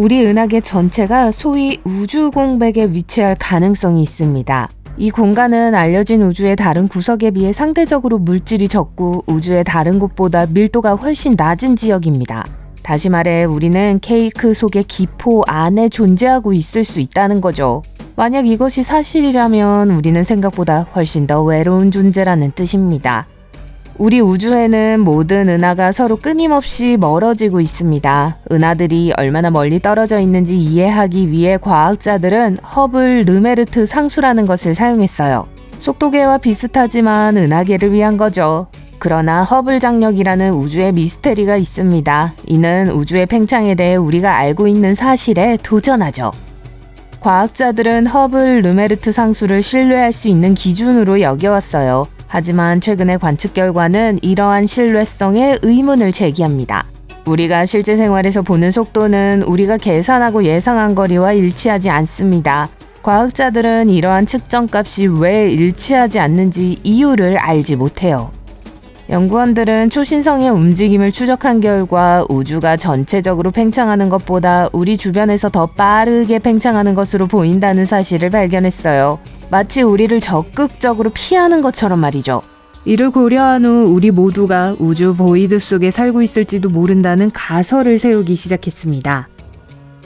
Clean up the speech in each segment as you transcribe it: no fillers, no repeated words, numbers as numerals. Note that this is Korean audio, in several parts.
우리 은하계 전체가 소위 우주 공백에 위치할 가능성이 있습니다. 이 공간은 알려진 우주의 다른 구석에 비해 상대적으로 물질이 적고 우주의 다른 곳보다 밀도가 훨씬 낮은 지역입니다. 다시 말해 우리는 케이크 속의 기포 안에 존재하고 있을 수 있다는 거죠. 만약 이것이 사실이라면 우리는 생각보다 훨씬 더 외로운 존재라는 뜻입니다. 우리 우주에는 모든 은하가 서로 끊임없이 멀어지고 있습니다. 은하들이 얼마나 멀리 떨어져 있는지 이해하기 위해 과학자들은 허블 르메르트 상수라는 것을 사용했어요. 속도계와 비슷하지만 은하계를 위한 거죠. 그러나 허블 장력이라는 우주의 미스테리가 있습니다. 이는 우주의 팽창에 대해 우리가 알고 있는 사실에 도전하죠. 과학자들은 허블 르메르트 상수를 신뢰할 수 있는 기준으로 여겨왔어요. 하지만 최근의 관측 결과는 이러한 신뢰성에 의문을 제기합니다. 우리가 실제 생활에서 보는 속도는 우리가 계산하고 예상한 거리와 일치하지 않습니다. 과학자들은 이러한 측정값이 왜 일치하지 않는지 이유를 알지 못해요. 연구원들은 초신성의 움직임을 추적한 결과 우주가 전체적으로 팽창하는 것보다 우리 주변에서 더 빠르게 팽창하는 것으로 보인다는 사실을 발견했어요. 마치 우리를 적극적으로 피하는 것처럼 말이죠. 이를 고려한 후 우리 모두가 우주 보이드 속에 살고 있을지도 모른다는 가설을 세우기 시작했습니다.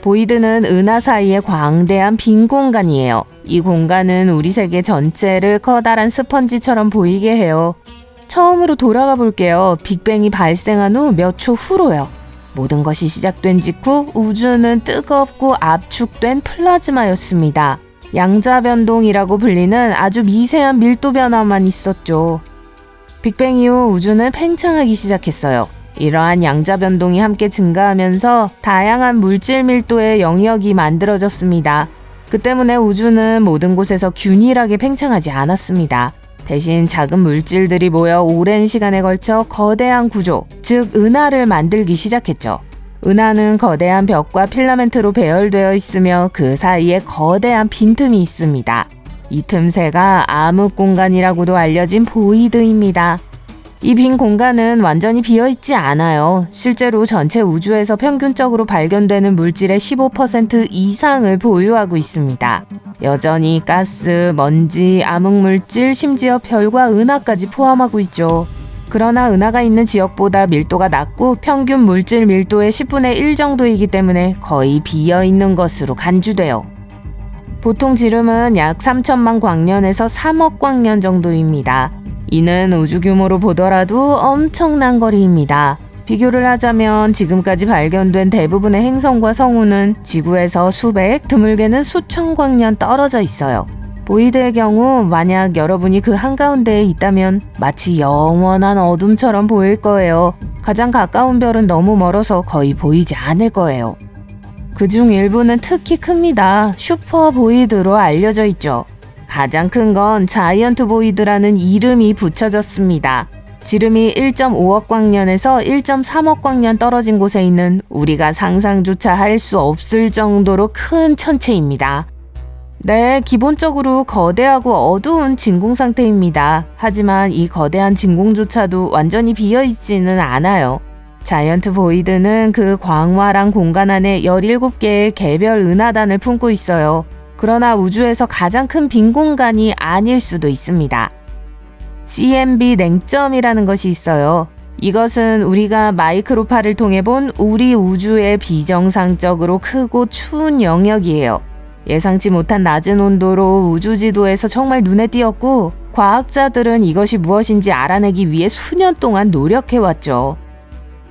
보이드는 은하 사이의 광대한 빈 공간이에요. 이 공간은 우리 세계 전체를 커다란 스펀지처럼 보이게 해요. 처음으로 돌아가 볼게요. 빅뱅이 발생한 후 몇 초 후로요. 모든 것이 시작된 직후 우주는 뜨겁고 압축된 플라즈마였습니다. 양자 변동이라고 불리는 아주 미세한 밀도 변화만 있었죠. 빅뱅 이후 우주는 팽창하기 시작했어요. 이러한 양자 변동이 함께 증가하면서 다양한 물질 밀도의 영역이 만들어졌습니다. 그 때문에 우주는 모든 곳에서 균일하게 팽창하지 않았습니다. 대신 작은 물질들이 모여 오랜 시간에 걸쳐 거대한 구조, 즉 은하를 만들기 시작했죠. 은하는 거대한 벽과 필라멘트로 배열되어 있으며 그 사이에 거대한 빈틈이 있습니다. 이 틈새가 암흑 공간이라고도 알려진 보이드입니다. 이 빈 공간은 완전히 비어있지 않아요. 실제로 전체 우주에서 평균적으로 발견되는 물질의 15% 이상을 보유하고 있습니다. 여전히 가스, 먼지, 암흑물질, 심지어 별과 은하까지 포함하고 있죠. 그러나 은하가 있는 지역보다 밀도가 낮고 평균 물질 밀도의 10분의 1 정도이기 때문에 거의 비어있는 것으로 간주돼요. 보통 지름은 약 3천만 광년에서 3억 광년 정도입니다. 이는 우주 규모로 보더라도 엄청난 거리입니다. 비교를 하자면 지금까지 발견된 대부분의 행성과 성우는 지구에서 수백, 드물게는 수천 광년 떨어져 있어요. 보이드의 경우 만약 여러분이 그 한가운데에 있다면 마치 영원한 어둠처럼 보일 거예요. 가장 가까운 별은 너무 멀어서 거의 보이지 않을 거예요. 그중 일부는 특히 큽니다. 슈퍼 보이드로 알려져 있죠. 가장 큰 건 자이언트 보이드라는 이름이 붙여졌습니다. 지름이 1.5억 광년에서 1.3억 광년 떨어진 곳에 있는 우리가 상상조차 할 수 없을 정도로 큰 천체입니다. 네, 기본적으로 거대하고 어두운 진공 상태입니다. 하지만 이 거대한 진공조차도 완전히 비어있지는 않아요. 자이언트 보이드는 그 광활한 공간 안에 17개의 개별 은하단을 품고 있어요. 그러나 우주에서 가장 큰 빈 공간이 아닐 수도 있습니다. CMB 냉점이라는 것이 있어요. 이것은 우리가 마이크로파를 통해 본 우리 우주의 비정상적으로 크고 추운 영역이에요. 예상치 못한 낮은 온도로 우주 지도에서 정말 눈에 띄었고 과학자들은 이것이 무엇인지 알아내기 위해 수년 동안 노력해왔죠.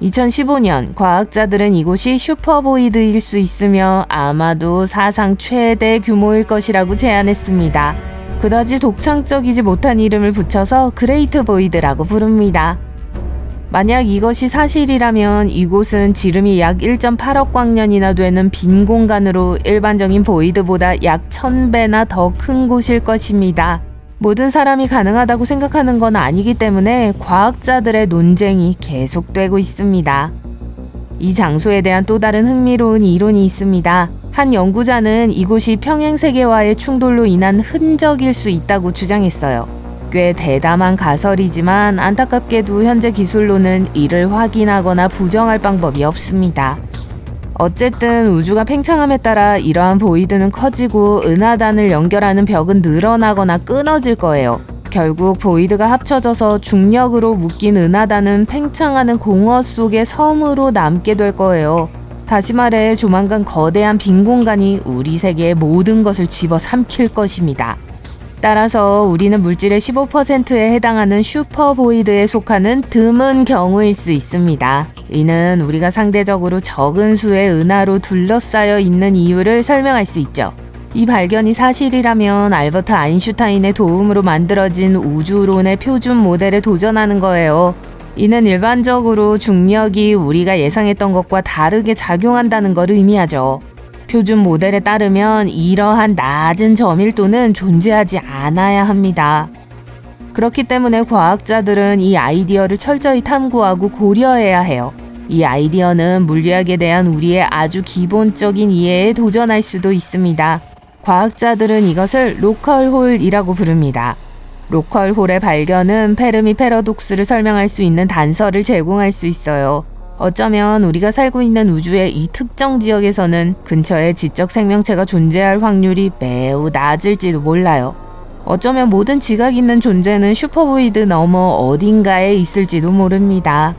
2015년 과학자들은 이곳이 슈퍼보이드일 수 있으며 아마도 사상 최대 규모일 것이라고 제안했습니다. 그다지 독창적이지 못한 이름을 붙여서 그레이트 보이드라고 부릅니다. 만약 이것이 사실이라면 이곳은 지름이 약 1.8억 광년이나 되는 빈 공간으로 일반적인 보이드보다 약 1000배나 더 큰 곳일 것입니다. 모든 사람이 가능하다고 생각하는 건 아니기 때문에 과학자들의 논쟁이 계속되고 있습니다. 이 장소에 대한 또 다른 흥미로운 이론이 있습니다. 한 연구자는 이곳이 평행세계와의 충돌로 인한 흔적일 수 있다고 주장했어요. 꽤 대담한 가설이지만 안타깝게도 현재 기술로는 이를 확인하거나 부정할 방법이 없습니다. 어쨌든 우주가 팽창함에 따라 이러한 보이드는 커지고 은하단을 연결하는 벽은 늘어나거나 끊어질 거예요. 결국 보이드가 합쳐져서 중력으로 묶인 은하단은 팽창하는 공허 속의 섬으로 남게 될 거예요. 다시 말해 조만간 거대한 빈 공간이 우리 세계의 모든 것을 집어삼킬 것입니다. 따라서 우리는 물질의 15%에 해당하는 슈퍼보이드에 속하는 드문 경우일 수 있습니다. 이는 우리가 상대적으로 적은 수의 은하로 둘러싸여 있는 이유를 설명할 수 있죠. 이 발견이 사실이라면 알버트 아인슈타인의 도움으로 만들어진 우주론의 표준 모델에 도전하는 거예요. 이는 일반적으로 중력이 우리가 예상했던 것과 다르게 작용한다는 걸 의미하죠. 표준 모델에 따르면 이러한 낮은 점일도는 존재하지 않아야 합니다. 그렇기 때문에 과학자들은 이 아이디어를 철저히 탐구하고 고려해야 해요. 이 아이디어는 물리학에 대한 우리의 아주 기본적인 이해에 도전할 수도 있습니다. 과학자들은 이것을 로컬홀이라고 부릅니다. 로컬홀의 발견은 페르미 패러독스를 설명할 수 있는 단서를 제공할 수 있어요. 어쩌면 우리가 살고 있는 우주의 이 특정 지역에서는 근처에 지적 생명체가 존재할 확률이 매우 낮을지도 몰라요. 어쩌면 모든 지각 있는 존재는 슈퍼보이드 너머 어딘가에 있을지도 모릅니다.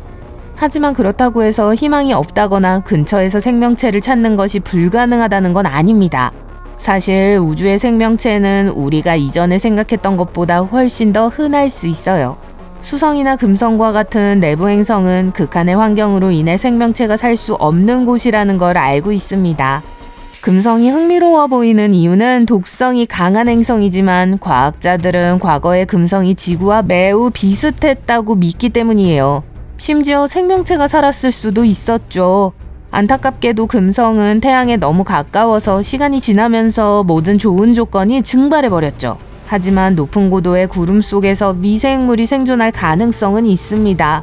하지만 그렇다고 해서 희망이 없다거나 근처에서 생명체를 찾는 것이 불가능하다는 건 아닙니다. 사실 우주의 생명체는 우리가 이전에 생각했던 것보다 훨씬 더 흔할 수 있어요. 수성이나 금성과 같은 내부 행성은 극한의 환경으로 인해 생명체가 살 수 없는 곳이라는 걸 알고 있습니다. 금성이 흥미로워 보이는 이유는 독성이 강한 행성이지만 과학자들은 과거에 금성이 지구와 매우 비슷했다고 믿기 때문이에요. 심지어 생명체가 살았을 수도 있었죠. 안타깝게도 금성은 태양에 너무 가까워서 시간이 지나면서 모든 좋은 조건이 증발해버렸죠. 하지만 높은 고도의 구름 속에서 미생물이 생존할 가능성은 있습니다.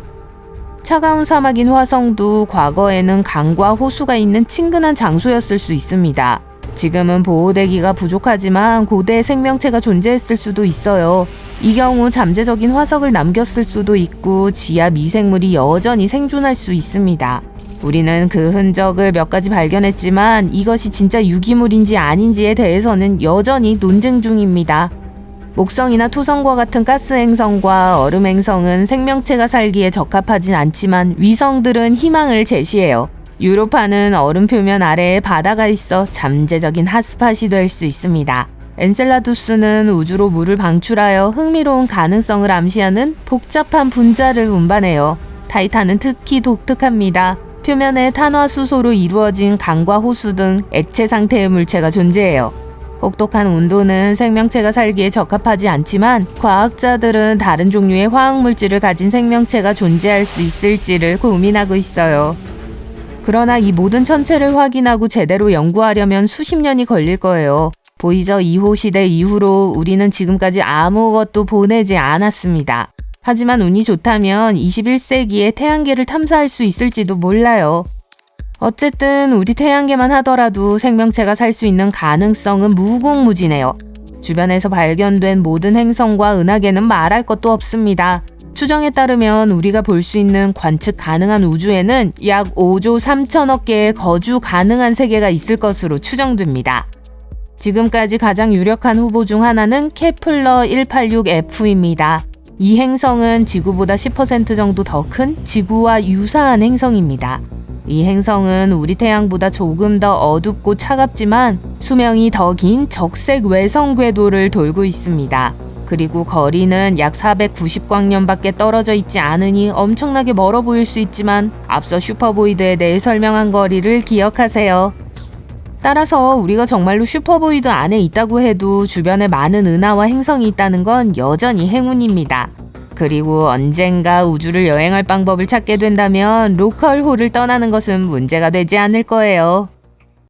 차가운 사막인 화성도 과거에는 강과 호수가 있는 친근한 장소였을 수 있습니다. 지금은 보호대기가 부족하지만 고대 생명체가 존재했을 수도 있어요. 이 경우 잠재적인 화석을 남겼을 수도 있고 지하 미생물이 여전히 생존할 수 있습니다. 우리는 그 흔적을 몇 가지 발견했지만 이것이 진짜 유기물인지 아닌지에 대해서는 여전히 논쟁 중입니다. 목성이나 토성과 같은 가스 행성과 얼음 행성은 생명체가 살기에 적합하진 않지만 위성들은 희망을 제시해요. 유로파는 얼음 표면 아래에 바다가 있어 잠재적인 핫스팟이 될 수 있습니다. 엔셀라두스는 우주로 물을 방출하여 흥미로운 가능성을 암시하는 복잡한 분자를 운반해요. 타이탄은 특히 독특합니다. 표면에 탄화수소로 이루어진 강과 호수 등 액체 상태의 물체가 존재해요. 혹독한 온도는 생명체가 살기에 적합하지 않지만 과학자들은 다른 종류의 화학물질을 가진 생명체가 존재할 수 있을지를 고민하고 있어요. 그러나 이 모든 천체를 확인하고 제대로 연구하려면 수십 년이 걸릴 거예요. 보이저 2호 시대 이후로 우리는 지금까지 아무것도 보내지 않았습니다. 하지만 운이 좋다면 21세기에 태양계를 탐사할 수 있을지도 몰라요. 어쨌든 우리 태양계만 하더라도 생명체가 살 수 있는 가능성은 무궁무진해요. 주변에서 발견된 모든 행성과 은하계는 말할 것도 없습니다. 추정에 따르면 우리가 볼 수 있는 관측 가능한 우주에는 약 5조 3천억 개의 거주 가능한 세계가 있을 것으로 추정됩니다. 지금까지 가장 유력한 후보 중 하나는 케플러 186F입니다. 이 행성은 지구보다 10% 정도 더 큰 지구와 유사한 행성입니다. 이 행성은 우리 태양보다 조금 더 어둡고 차갑지만 수명이 더 긴 적색 외성 궤도를 돌고 있습니다. 그리고 거리는 약 490광년밖에 떨어져 있지 않으니 엄청나게 멀어 보일 수 있지만 앞서 슈퍼보이드에 대해 설명한 거리를 기억하세요. 따라서 우리가 정말로 슈퍼보이드 안에 있다고 해도 주변에 많은 은하와 행성이 있다는 건 여전히 행운입니다. 그리고 언젠가 우주를 여행할 방법을 찾게 된다면 로컬홀을 떠나는 것은 문제가 되지 않을 거예요.